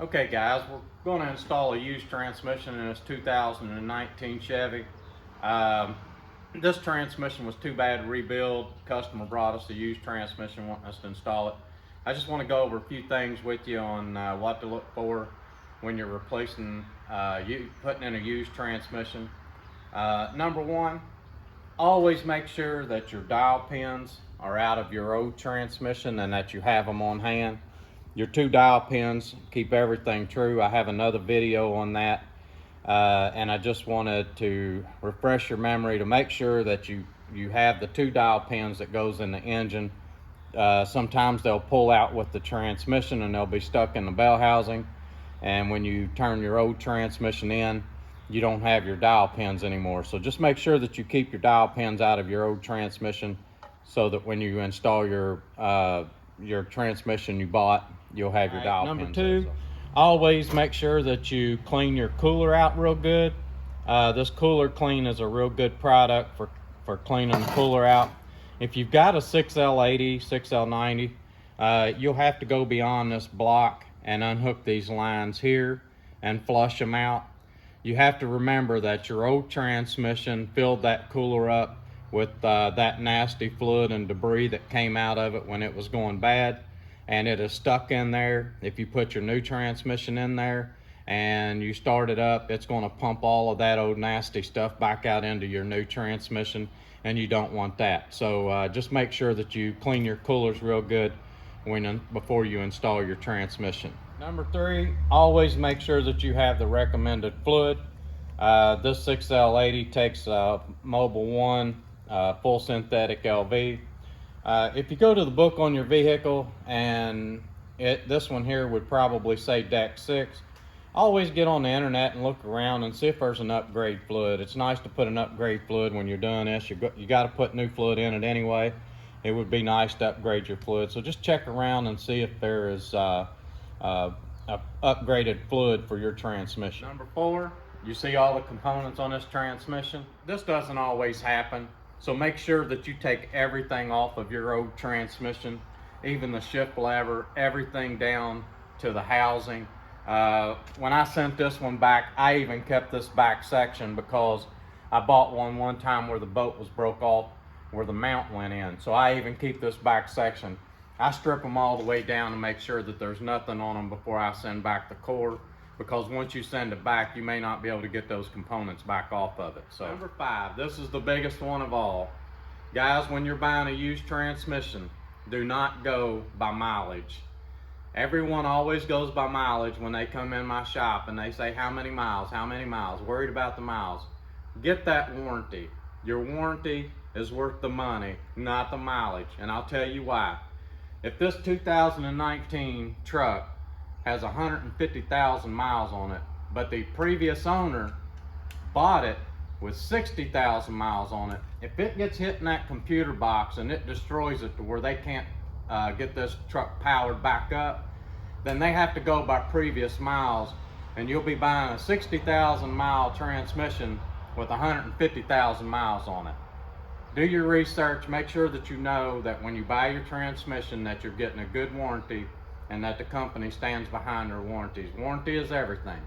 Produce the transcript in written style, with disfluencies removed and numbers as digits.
Okay guys, we're going to install a used transmission in this 2019 Chevy. Um, this transmission was too bad to rebuild. Customer brought us a used transmission wanting us to install it. I just want to go over a few things with you on what to look for when you're replacing, putting in a used transmission. Number one, always make sure that your dial pins are out of your old transmission and that you have them on hand. Your two dial pins keep everything true. I have another video on that, and I just wanted to refresh your memory to make sure that you have the two dial pins that goes in the engine. Sometimes they'll pull out with the transmission and they'll be stuck in the bell housing, and when you turn your old transmission in, you don't have your dial pins anymore. So just make sure that you keep your dial pins out of your old transmission so that when you install your transmission you bought, you'll have your dial pins. Number two, always make sure that you clean your cooler out real good. This Cooler Clean is a real good product for cleaning the cooler out. If you've got a 6L80, 6L90, you'll have to go beyond this block and unhook these lines here and flush them out. You have to remember that your old transmission filled that cooler up with that nasty fluid and debris that came out of it when it was going bad, and it is stuck in there. If you put your new transmission in there and you start it up, it's going to pump all of that old nasty stuff back out into your new transmission, and you don't want that. So just make sure that you clean your coolers real good before you install your transmission. Number three, always make sure that you have the recommended fluid. This 6L80 takes Mobil 1 full synthetic LV. If you go to the book on your vehicle, and this one here would probably say deck 6, always get on the internet and look around and see if there's an upgrade fluid. It's nice to put an upgrade fluid when you're doing this. You got to put new fluid in it anyway. It would be nice to upgrade your fluid. So just check around and see if there is upgraded fluid for your transmission. Number four, you see all the components on this transmission. This doesn't always happen, so make sure that you take everything off of your old transmission, even the shift lever, everything down to the housing. When I sent this one back, I even kept this back section because I bought one time where the bolt was broke off where the mount went in. So I even keep this back section. I strip them all the way down to make sure that there's nothing on them before I send back the core, because once you send it back, you may not be able to get those components back off of it. So number five, this is the biggest one of all. Guys, when you're buying a used transmission, do not go by mileage. Everyone always goes by mileage when they come in my shop and they say, how many miles, worried about the miles. Get that warranty. Your warranty is worth the money, not the mileage, and I'll tell you why. If this 2019 truck has 150,000 miles on it, but the previous owner bought it with 60,000 miles on it, if it gets hit in that computer box and it destroys it to where they can't get this truck powered back up, then they have to go by previous miles, and you'll be buying a 60,000 mile transmission with 150,000 miles on it. Do your research, make sure that you know that when you buy your transmission that you're getting a good warranty and that the company stands behind their warranties. Warranty is everything.